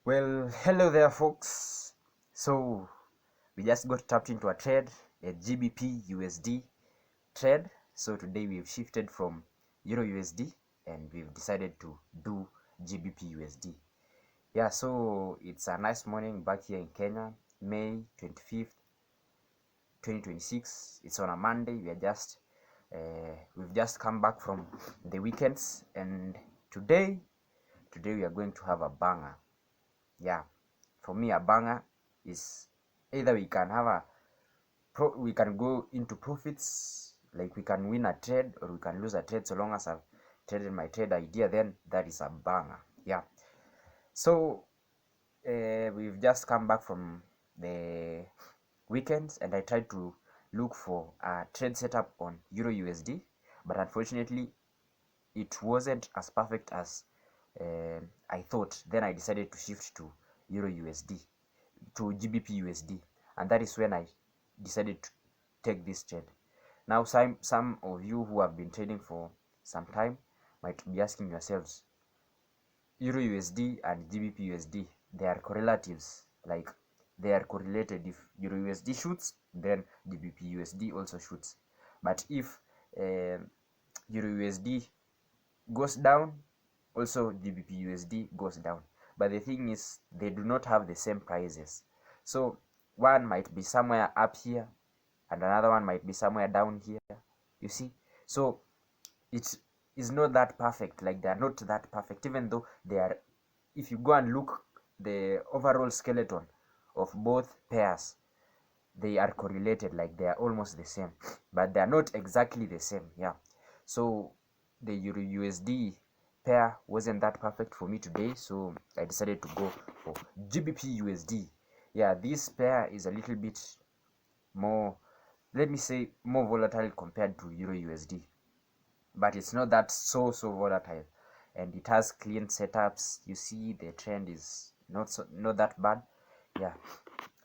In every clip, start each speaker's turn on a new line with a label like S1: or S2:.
S1: Well, hello there, folks. So we just got tapped into a trade, a GBPUSD trade. So today we've shifted from Euro USD and we've decided to do GBPUSD. Yeah, so it's a nice morning back here in Kenya, May 25th, 2026. It's on a Monday. We've just come back from the weekends, and today we are going to have a banger. Yeah, for me a banger is either we can go into profits, like we can win a trade or we can lose a trade. So long as I've traded my trade idea, then that is a banger. Yeah, so we've just come back from the weekends and I tried to look for a trade setup on Euro USD, but unfortunately it wasn't as perfect as I thought. Then I decided to shift to Euro USD, to GBP USD, and that is when I decided to take this trade. Now some of you who have been trading for some time might be asking yourselves, Euro USD and GBP USD, they are correlatives, like they are correlated. If Euro USD shoots, then GBP USD also shoots. But if Euro USD goes down, also GBP USD goes down. But the thing is, they do not have the same prices. So one might be somewhere up here and another one might be somewhere down here, you see. So it is not that perfect. Like, they are not that perfect, even though they are. If you go and look the overall skeleton of both pairs, they are correlated, like they are almost the same, but they are not exactly the same. Yeah, so the Euro USD pair wasn't that perfect for me today, so I decided to go for GBP USD. Yeah, this pair is a little bit more, let me say, more volatile compared to Euro USD, but it's not that so volatile, and it has clean setups. You see, the trend is not that bad. Yeah,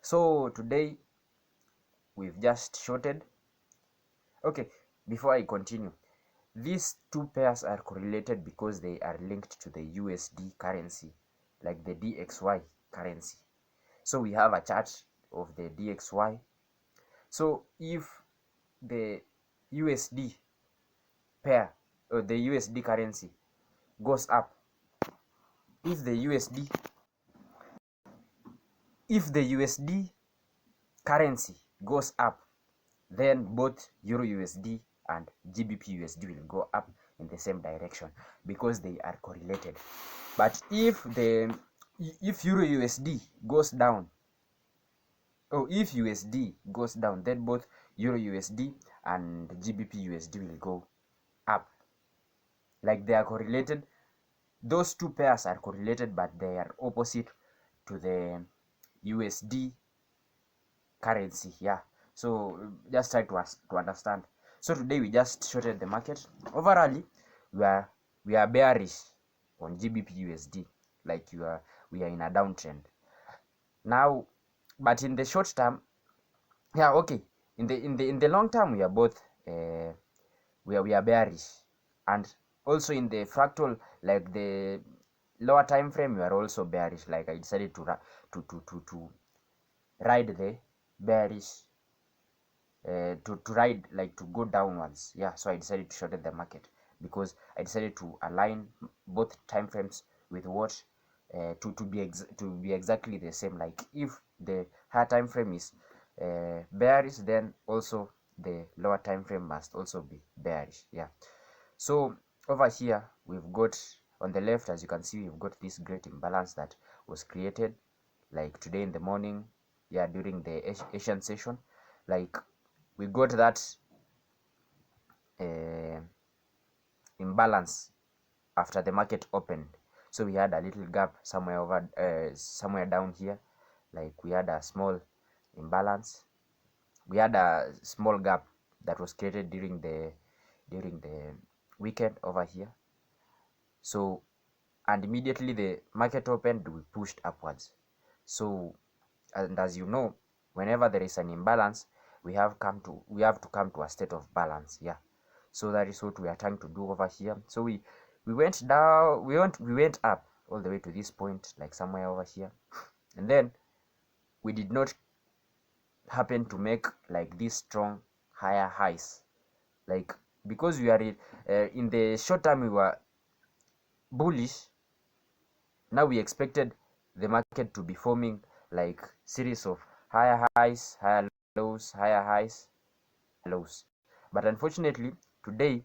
S1: so today we've just shorted. Okay, before I continue, these two pairs are correlated because they are linked to the USD currency, like the DXY currency. So we have a chart of the DXY. So if the USD pair, or the USD currency, goes up, if the USD currency goes up, then both Euro USD and GBP USD will go up in the same direction because they are correlated. But if Euro USD goes down, or if USD goes down, then both Euro USD and GBP USD will go up. Like, they are correlated. Those two pairs are correlated, but they are opposite to the USD currency. Yeah, so just try to understand. So today we just shorted the market. Overall, we are bearish on GBP USD, like we are in a downtrend now. But in the short term, yeah, okay, in the long term, we are both we are bearish, and also in the fractal, like the lower time frame, we are also bearish. Like, I decided to ride the bearish, to ride, like, to go downwards. Yeah, so I decided to shorten the market because I decided to align both time frames with what to be exactly the same. Like, if the higher time frame is bearish, then also the lower time frame must also be bearish. Yeah, so over here we've got, on the left, as you can see, we've got this great imbalance that was created, like, today in the morning. Yeah, during the Asian session, like, we got that imbalance after the market opened. So we had a little gap somewhere down here. Like, we had a small imbalance. We had a small gap that was created during the weekend over here. So, and immediately the market opened, we pushed upwards. So, and as you know, whenever there is an imbalance, we have to come to a state of balance. Yeah, so that is what we are trying to do over here. So we went down, we went up all the way to this point, like somewhere over here, and then we did not happen to make like these strong higher highs, like because we are in the short term we were bullish. Now we expected the market to be forming like series of higher highs, higher lows, higher highs, lows. But unfortunately today,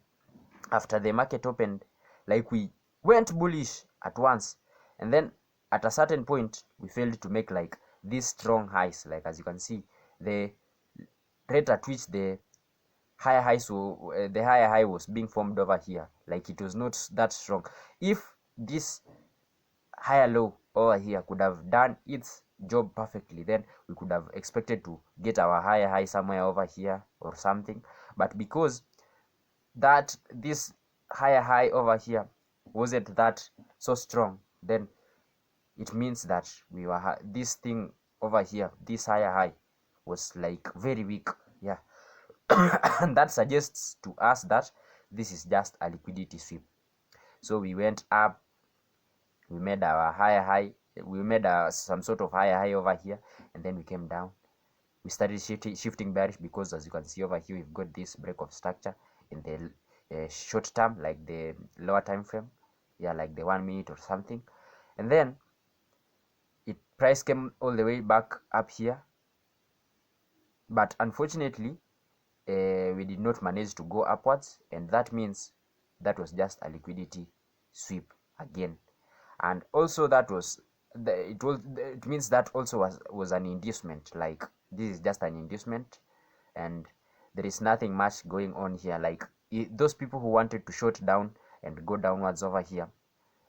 S1: after the market opened, like we went bullish at once, and then at a certain point we failed to make like these strong highs. Like as you can see, the rate at which the higher highs the higher high was being formed over here, like it was not that strong. If this higher low over here could have done its job perfectly, then we could have expected to get our higher high somewhere over here or something. But because that this higher high over here wasn't that so strong, then it means that we were this thing over here, this higher high was like very weak. Yeah. And that suggests to us that this is just a liquidity sweep. So we went up, we made our higher high, we made some sort of higher high over here, and then we came down. We started shifting bearish because, as you can see over here, we've got this break of structure in the short term, like the lower time frame, yeah, like the 1 minute or something. And then price came all the way back up here, but unfortunately we did not manage to go upwards, and that means that was just a liquidity sweep again. And also that was it means that also was an inducement. Like this is just an inducement, and there is nothing much going on here. Like those people who wanted to short down and go downwards over here,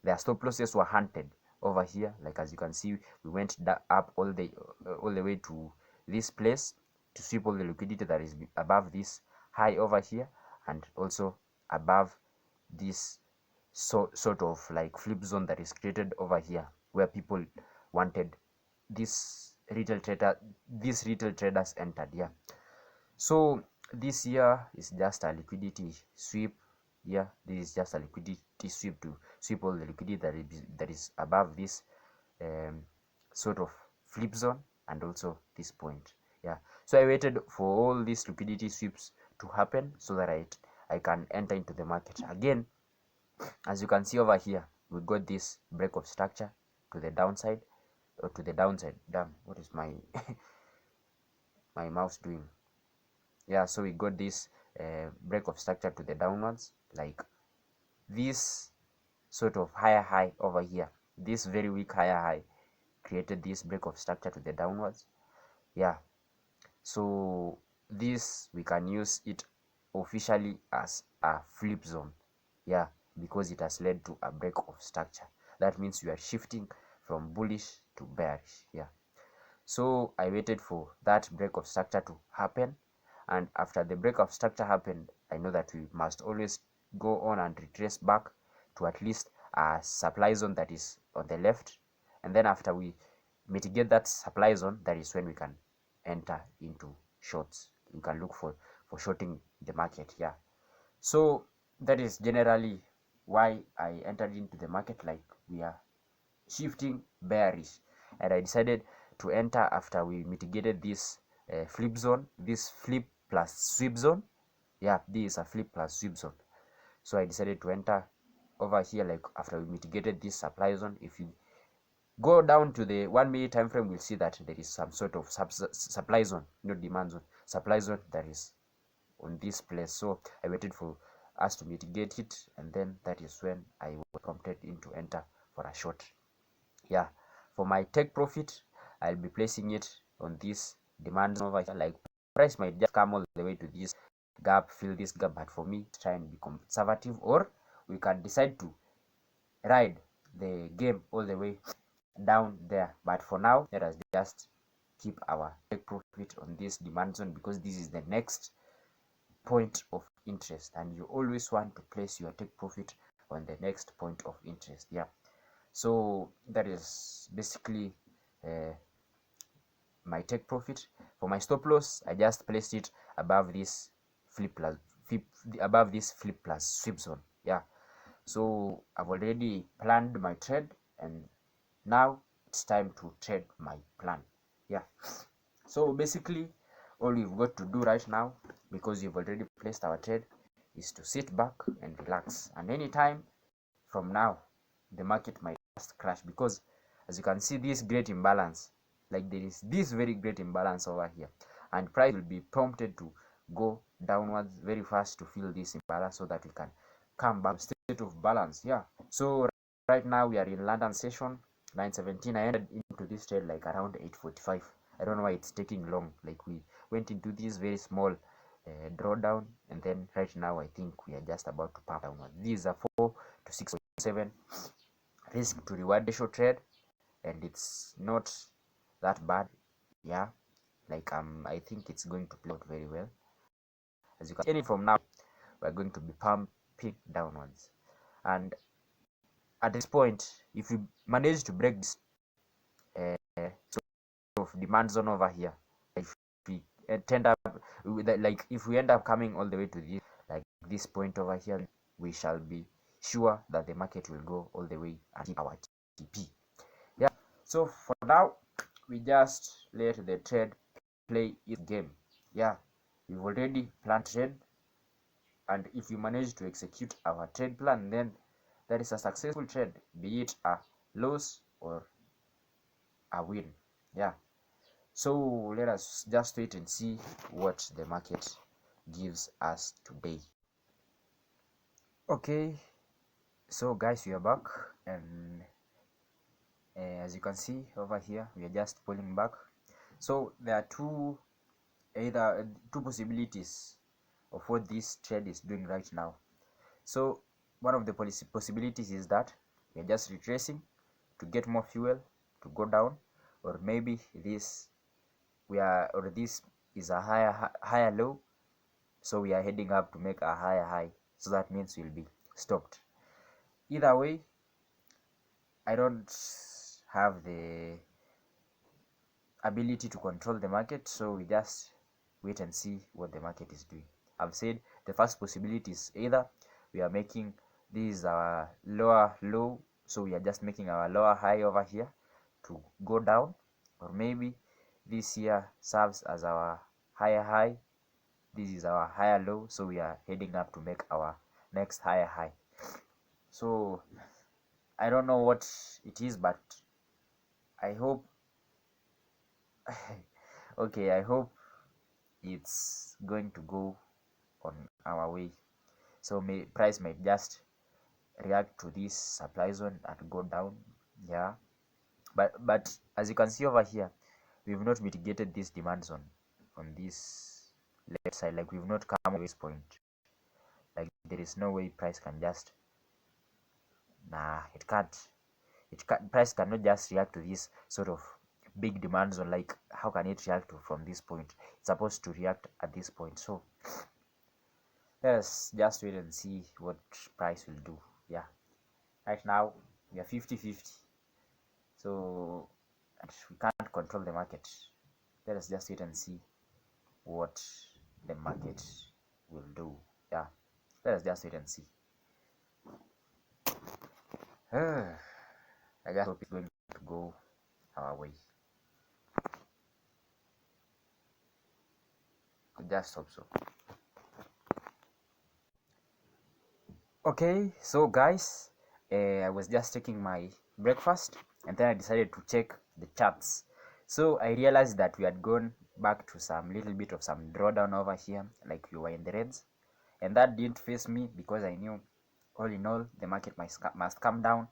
S1: their stop losses were hunted over here. Like as you can see, we went up all the way to this place to sweep all the liquidity that is above this high over here, and also above this sort of like flip zone that is created over here, where people wanted these retail traders entered. Yeah, so this here is just a liquidity sweep. Yeah, this is just a liquidity sweep to sweep all the liquidity that is above this sort of flip zone and also this point. Yeah, so I waited for all these liquidity sweeps to happen so that I can enter into the market again. As you can see over here, we got this break of structure to the downside, or to the downside. Damn, what is my my mouse doing? Yeah, so we got this break of structure to the downwards, like this sort of higher high over here. This very weak higher high created this break of structure to the downwards. Yeah, so this we can use it officially as a flip zone. Yeah, because it has led to a break of structure. That means we are shifting from bullish to bearish. Yeah, so I waited for that break of structure to happen, and after the break of structure happened, I know that we must always go on and retrace back to at least a supply zone that is on the left, and then after we mitigate that supply zone, that is when we can enter into shorts. We can look for shorting the market. Yeah, so that is generally why I entered into the market. Like we are shifting bearish, and I decided to enter after we mitigated this flip zone, this flip plus sweep zone. Yeah, this is a flip plus sweep zone, so I decided to enter over here, like after we mitigated this supply zone. If you go down to the 1 minute time frame, we'll see that there is some sort of supply zone, not demand zone, supply zone that is on this place. So I waited for us to mitigate it, and then that is when I was prompted into enter for a short. Yeah, for my take profit, I'll be placing it on this demand zone over here. Like price might just come all the way to this gap, fill this gap, but for me, try and be conservative, or we can decide to ride the game all the way down there. But for now, let us just keep our take profit on this demand zone, because this is the next point of interest, and you always want to place your take profit on the next point of interest. Yeah, so that is basically my take profit. For my stop loss, I just placed it above this flip plus sweep zone. Yeah, so I've already planned my trade, and now it's time to trade my plan. Yeah, so basically all we've got to do right now, because we've already placed our trade, is to sit back and relax. And anytime from now, the market might just crash, because as you can see, this great imbalance, like there is this very great imbalance over here, and price will be prompted to go downwards very fast to fill this imbalance, so that we can come back to state of balance. Yeah, so right now we are in London session 9:17. I entered into this trade like around 8:45. I don't know why it's taking long. Like we went into this very small drawdown, and then right now I think we are just about to pump downwards. These are 4 to 6.7 risk to reward ratio trade, and it's not that bad. Yeah, like I think it's going to play out very well. As you can see, from now we're going to be pumping downwards, and at this point, if we manage to break this sort of demand zone over here, if we end up like if we end up coming all the way to this, like this point over here, we shall be sure that the market will go all the way until our TP. Yeah, so for now we just let the trade play its game. Yeah, we've already planned trade, and if we manage to execute our trade plan, then that is a successful trade, be it a loss or a win. Yeah, so let us just wait and see what the market gives us today. Okay, so guys, we are back, and as you can see over here, we are just pulling back. So there are two possibilities of what this trade is doing right now. So one of the possibilities is that we are just retracing to get more fuel to go down, or maybe this is a higher low, so we are heading up to make a higher high, so that means we'll be stopped. Either way, I don't have the ability to control the market, so we just wait and see what the market is doing. I've said the first possibility is either we are making this our lower low, so we are just making our lower high over here to go down, or maybe this here serves as our higher high, this is our higher low, so we are heading up to make our next higher high. So I don't know what it is, but I hope okay, I hope it's going to go on our way. So price might just react to this supply zone and go down. Yeah, but as you can see over here, we've not mitigated this demand zone on this left side. Like we've not come to this point. Like there is no way price can just it can't. Price cannot just react to this sort of big demand zone. Like how can it react from this point? It's supposed to react at this point. So let's just wait and see what price will do. Yeah, right now we are 50-50, so we can't control the market. Let us just wait and see what the market will do. Yeah, let us just wait and see. I just hope it's going to go our way. I just hope so. Okay, so guys, I was just taking my breakfast, and then I decided to check the charts. So I realized that we had gone back to some little bit of some drawdown over here, like we were in the reds, and that didn't face me because I knew all in all the market must come down.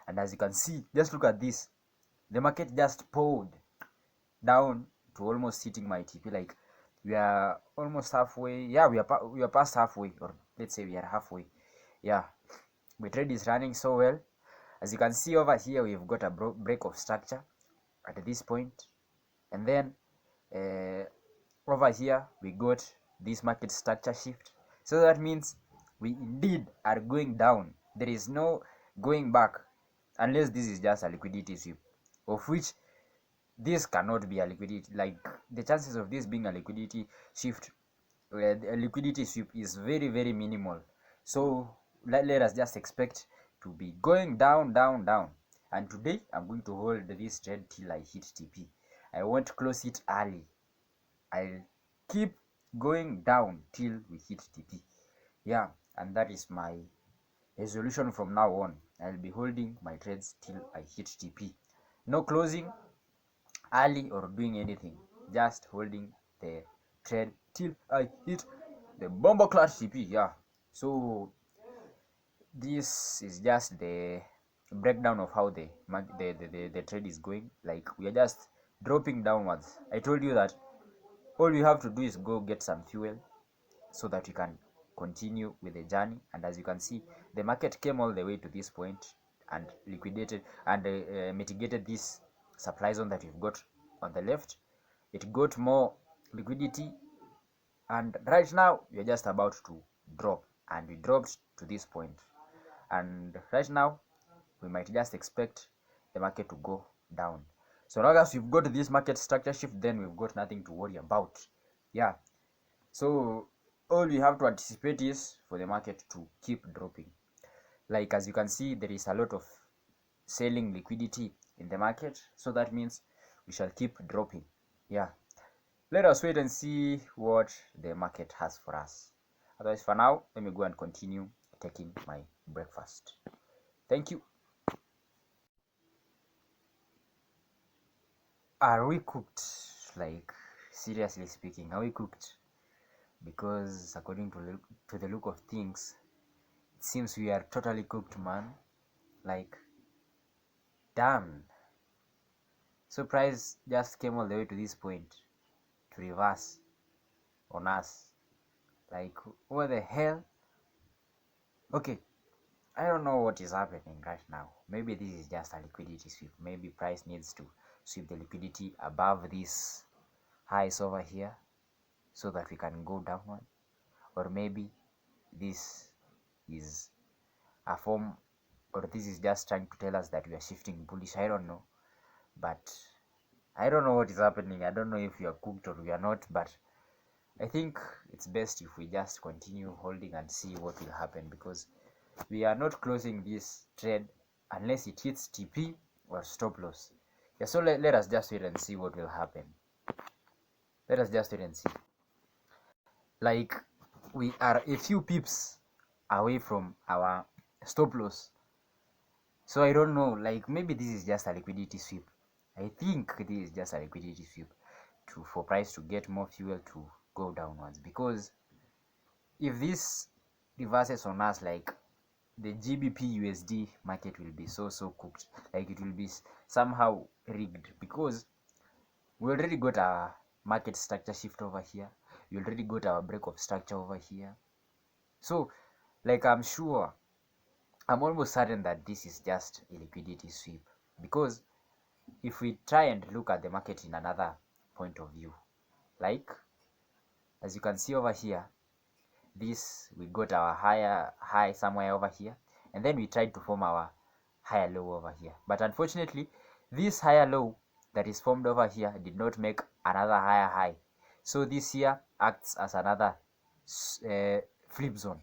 S1: And as you can see, just look at this, the market just pulled down to almost hitting my TP. Like we are almost halfway. Yeah, we are past halfway, or let's say we are halfway. Yeah, my trade is running so well. As you can see over here, we've got a break of structure at this point, and then over here we got this market structure shift. So that means we indeed are going down. There is no going back, unless this is just a liquidity sweep, of which this cannot be a liquidity. Like the chances of this being a liquidity shift, a liquidity sweep, is very minimal. So let us just expect to be going down. and today I'm going to hold this trade till I hit TP. I won't close it early. I'll keep going down till we hit TP. Yeah, and that is my resolution from now on. I'll be holding my trades till I hit TP. No closing early or doing anything, just holding the trade till I hit the bomber class TP. Yeah, so this is just the breakdown of how the trade is going. Like, we are just dropping downwards. I told you that all you have to do is go get some fuel so that you can continue with the journey. And as you can see, the market came all the way to this point and liquidated and mitigated this supply zone that we've got on the left. It got more liquidity, and right now we're just about to drop, and we dropped to this point. And right now we might just expect the market to go down. So long as we've got this market structure shift, then we've got nothing to worry about. Yeah, so all we have to anticipate is for the market to keep dropping. Like, as you can see, there is a lot of selling liquidity in the market, so that means we shall keep dropping. Yeah, let us wait and see what the market has for us. Otherwise, for now, let me go and continue taking my breakfast. Thank you. Are we cooked? Like, seriously speaking, are we cooked? Because according to the look of things, it seems we are totally cooked, man. Like, damn. So price just came all the way to this point to reverse on us. Like, what the hell? Okay, I don't know what is happening right now. Maybe this is just a liquidity sweep. Maybe price needs to sweep the liquidity above these highs over here so that we can go downward. Or maybe this is a form, or this is just trying to tell us that we are shifting bullish. I don't know, but I don't know what is happening. I don't know if we are cooked or we are not, but I think it's best if we just continue holding and see what will happen, because we are not closing this trade unless it hits TP or stop loss. Yeah, so let us just wait and see what will happen. Let us just wait and see. Like, we are a few pips away from our stop loss. So I don't know, like, maybe this is just a liquidity sweep. I think this is just a liquidity sweep for price to get more fuel to go downwards. Because if this reverses on us, like, the GBPUSD market will be so cooked. Like, it will be somehow rigged, because we already got our market structure shift over here. We already got our break of structure over here. So, like, I'm almost certain that this is just a liquidity sweep. Because if we try and look at the market in another point of view, like, as you can see over here, we got our higher high somewhere over here, and then we tried to form our higher low over here. But unfortunately, this higher low that is formed over here did not make another higher high. So this here acts as another flip zone.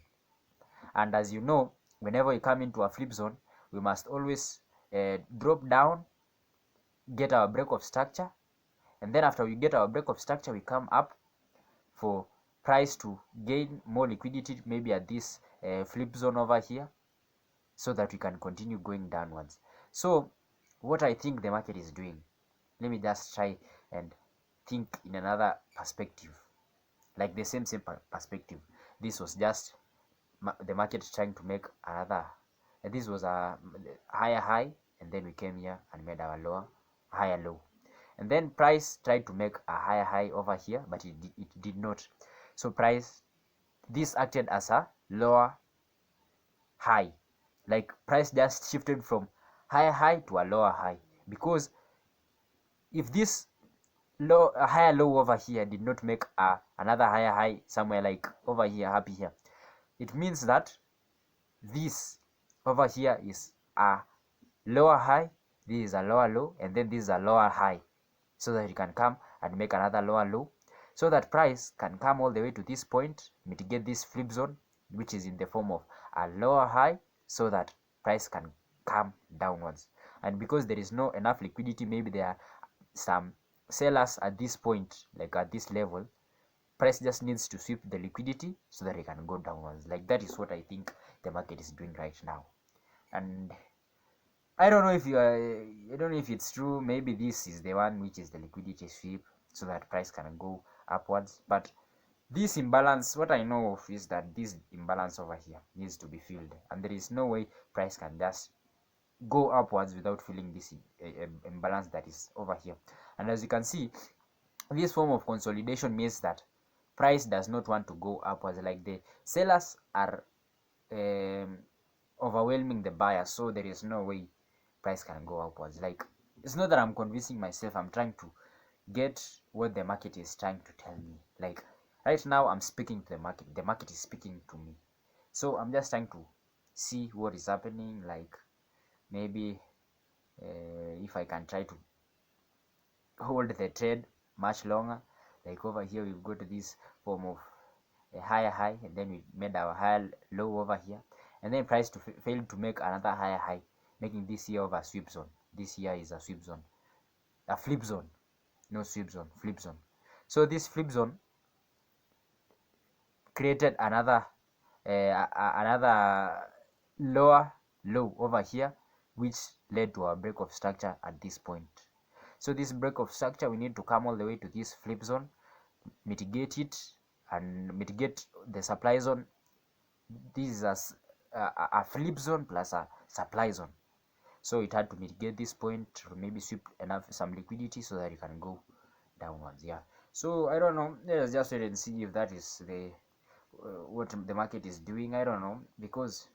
S1: And as you know, whenever we come into a flip zone, we must always drop down, get our break of structure, and then after we get our break of structure, we come up for price to gain more liquidity, maybe at this flip zone over here, so that we can continue going downwards. So what I think the market is doing, let me just try and think in another perspective, like the same perspective. This was just the market trying to make another, this was a higher high, and then we came here and made our higher low, and then price tried to make a higher high over here, but it did not. So this acted as a lower high. Like, price just shifted from higher high to a lower high, because if this higher low over here did not make another higher high somewhere, like over here, up here, it means that this over here is a lower high, this is a lower low, and then this is a lower high, so that you can come and make another lower low, so that price can come all the way to this point, mitigate this flip zone, which is in the form of a lower high, so that price can come downwards. and because there is no enough liquidity, maybe there are some sellers at this point, like at this level, price just needs to sweep the liquidity so that it can go downwards. Like that is what I think the market is doing right now. And I don't know if it's true. Maybe this is the one which is the liquidity sweep so that price can go upwards. But this imbalance, what I know of is that this imbalance over here needs to be filled, and there is no way price can just go upwards without filling this imbalance that is over here. And as you can see, this form of consolidation means that price does not want to go upwards. Like the sellers are overwhelming the buyers, so there is no way price can go upwards. Like, it's not that I'm convincing myself, I'm trying to get what the market is trying to tell me. Like, right now I'm speaking to the market is speaking to me, so I'm just trying to see what is happening. Like, maybe if I can try to hold the trade much longer. Like over here we've got this form of a higher high, and then we made our higher low over here, and then price to fail to make another higher high, making this here of a sweep zone. This here is a sweep zone, a flip zone, no sweep zone, flip zone. So this flip zone created another lower low over here, which led to a break of structure at this point. So this break of structure, we need to come all the way to this flip zone, mitigate it, and mitigate the supply zone. This is a flip zone plus a supply zone, so it had to mitigate this point to maybe sweep some liquidity so that it can go downwards. Yeah, so I don't know, let's just wait and see if that is the what the market is doing. I don't know, because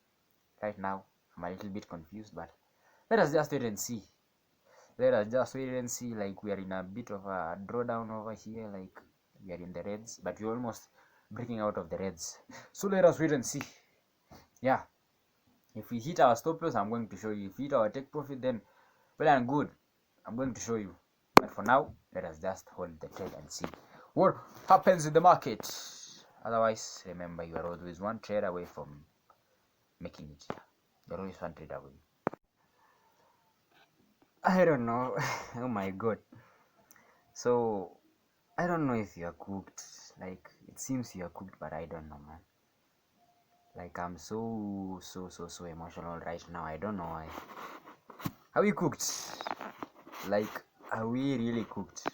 S1: right now I'm a little bit confused, but let us just wait and see. Like, we are in a bit of a drawdown over here. Like, we are in the reds, but we're almost breaking out of the reds, so let us wait and see. Yeah, if we hit our stop loss, I'm going to show you. If we hit our take profit, then well and good, I'm going to show you. But for now, let us just hold the trade and see what happens in the market. Otherwise, remember, you are always one trade away from making it. You're always one trade away. I don't know. Oh my god. So I don't know if you are cooked. Like, it seems you are cooked, but I don't know, man. Like, I'm so emotional right now. I don't know why. Are we cooked? Like, are we really cooked?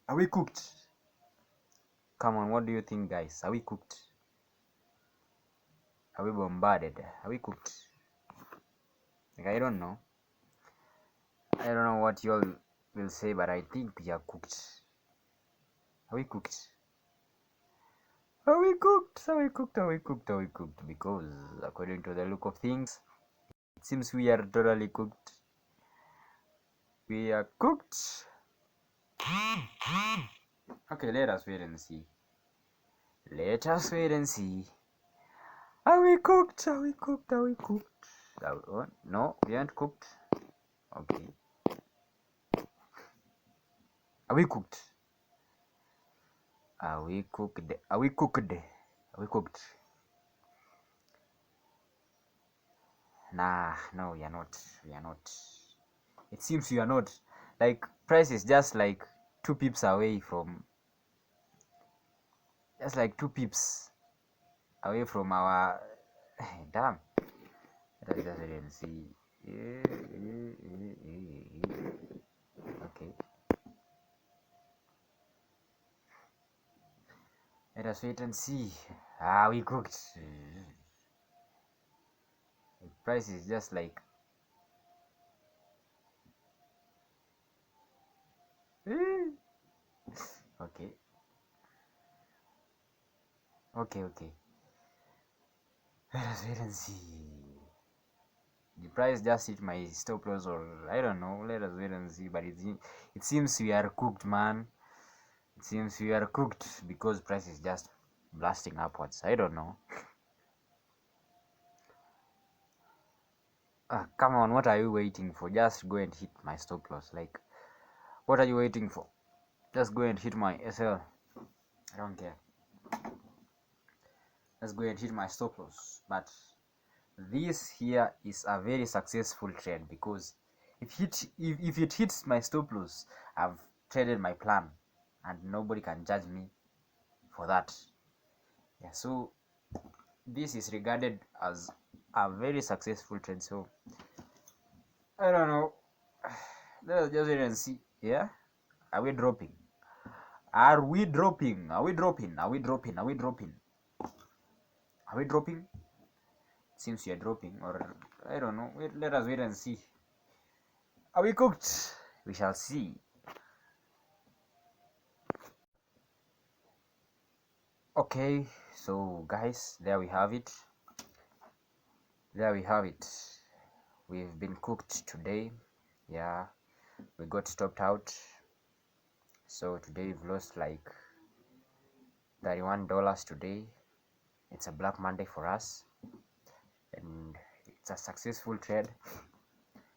S1: Are we cooked? Come on, what do you think, guys? Are we cooked? Are we bombarded? Are we cooked? Like, I don't know. I don't know what y'all will say, but I think we are cooked. Are we cooked? Are we cooked? Are we cooked? Are we cooked? Are we cooked? Because according to the look of things, it seems we are totally cooked. We are cooked. Okay, let us wait and see. Let us wait and see. Are we cooked? Are we cooked? Are we cooked? Oh, no, we aren't cooked. Okay. Are we cooked? Are we cooked? Are we cooked? Are we cooked? Nah, no, we are not. We are not. It seems we are not. Like, price is just like 2 pips away from. Just like 2 pips away from our. Damn. Let us just wait and see. Okay. Let us wait and see. Ah, we cooked. The price is just like. Okay. Okay. Let us wait and see. The price just hit my stop loss, or I don't know. Let us wait and see. But it seems we are cooked, man. It seems we are cooked because price is just blasting upwards. I don't know. Come on, what are you waiting for? Just go and hit my stop loss. Like, what are you waiting for? Just go and hit my SL. I don't care. Let's go and hit my stop loss. But this here is a very successful trade, because if it hits my stop loss, I've traded my plan and nobody can judge me for that. Yeah, so this is regarded as a very successful trade. So I don't know, let's just wait and see. Yeah, are we dropping? Are we dropping? Are we dropping? Are we dropping? Are we dropping? Are we dropping? Seems you're dropping, or I don't know. Let us wait and see. Are we cooked? We shall see. Okay, so guys, there we have it. There we have it. We've been cooked today. Yeah, we got stopped out. So today we've lost like $31 today. It's a Black Monday for us, and it's a successful trade.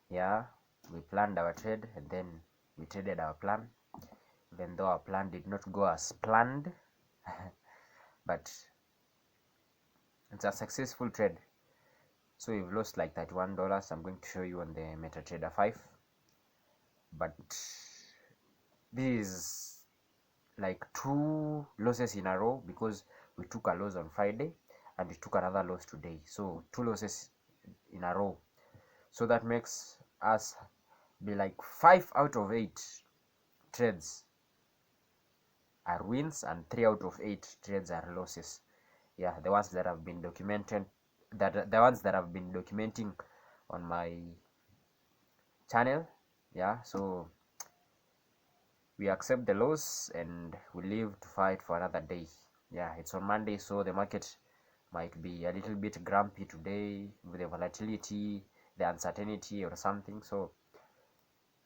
S1: Yeah, we planned our trade and then we traded our plan, even though our plan did not go as planned. But it's a successful trade. So we've lost like $31. I'm going to show you on the MetaTrader 5, but this is like 2 losses in a row, because we took a loss on Friday and we took another loss today. So 2 losses in a row. So that makes us be like 5 out of 8 trades are wins and 3 out of 8 trades are losses. Yeah, the ones that have been documented, the ones that I've been documenting on my channel. Yeah, so we accept the loss and we live to fight for another day. Yeah, it's on Monday, so the market might be a little bit grumpy today with the volatility, the uncertainty or something. So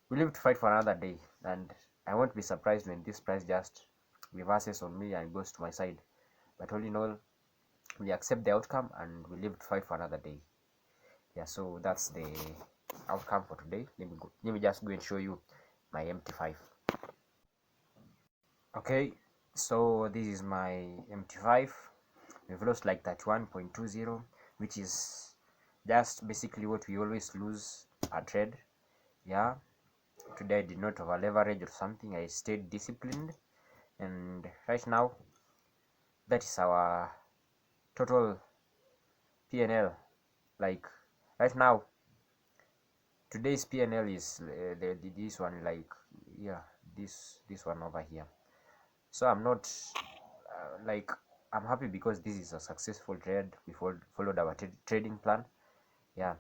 S1: we live to fight for another day, and I won't be surprised when this price just reverses on me and goes to my side. But all in all, we accept the outcome and we live to fight for another day. Yeah, so that's the outcome for today. Let me just go and show you my MT5. Okay, so this is my MT5. We've lost like 31.20, which is just basically what we always lose a trade. Yeah, today I did not over leverage or something. I stayed disciplined, and right now that is our total PNL. Like right now, today's PNL is this one, like, yeah, this one over here. So I'm not like, I'm happy because this is a successful trade. We followed our trading plan. Yeah,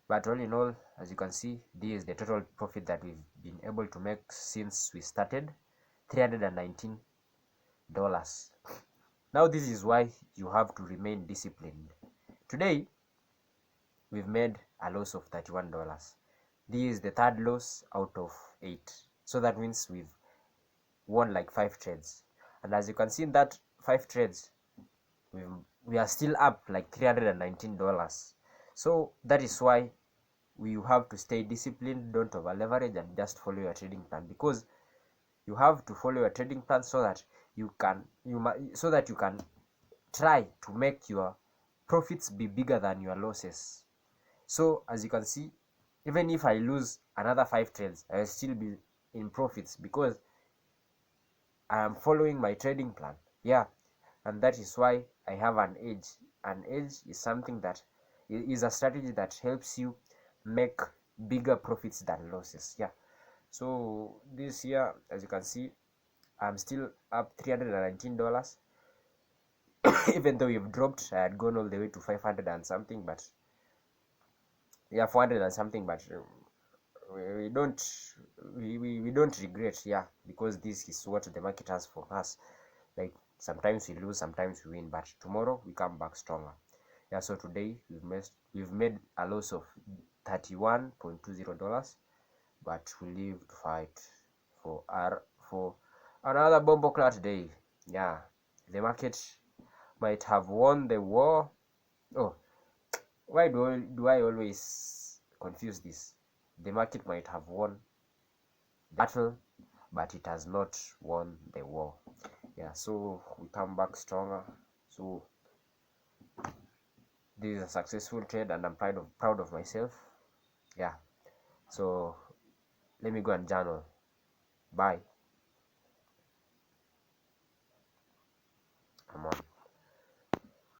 S1: but all in all, as you can see, this is the total profit that we've been able to make since we started, $319. Now this is why you have to remain disciplined. Today we've made a loss of $31. This is the third loss out of 8, so that means we've won like 5 trades, and as you can see in that 5 trades, we are still up like $319. So that is why we have to stay disciplined, don't over leverage, and just follow your trading plan, because you have to follow your trading plan so that you can try to make your profits be bigger than your losses. So as you can see, even if I lose another 5 trades, I will still be in profits because I am following my trading plan. Yeah, and that is why I have an edge. An edge is something that is a strategy that helps you make bigger profits than losses. Yeah, so this year, as you can see, I'm still up $319. Even though you've dropped, I had gone all the way to 500 and something, but yeah, 400 and something, but we don't we don't regret. Yeah, because this is what the market has for us. Like, sometimes we lose, sometimes we win, but tomorrow we come back stronger. Yeah, so today we've made a loss of $31.20, but we live to fight for another bombo clat day. Yeah, the market might have won the war. Oh, why do I always confuse this? The market might have won the battle, but it has not won the war. Yeah, so we come back stronger. So this is a successful trade and I'm proud of myself. Yeah, so let me go and journal. Bye. I'm on.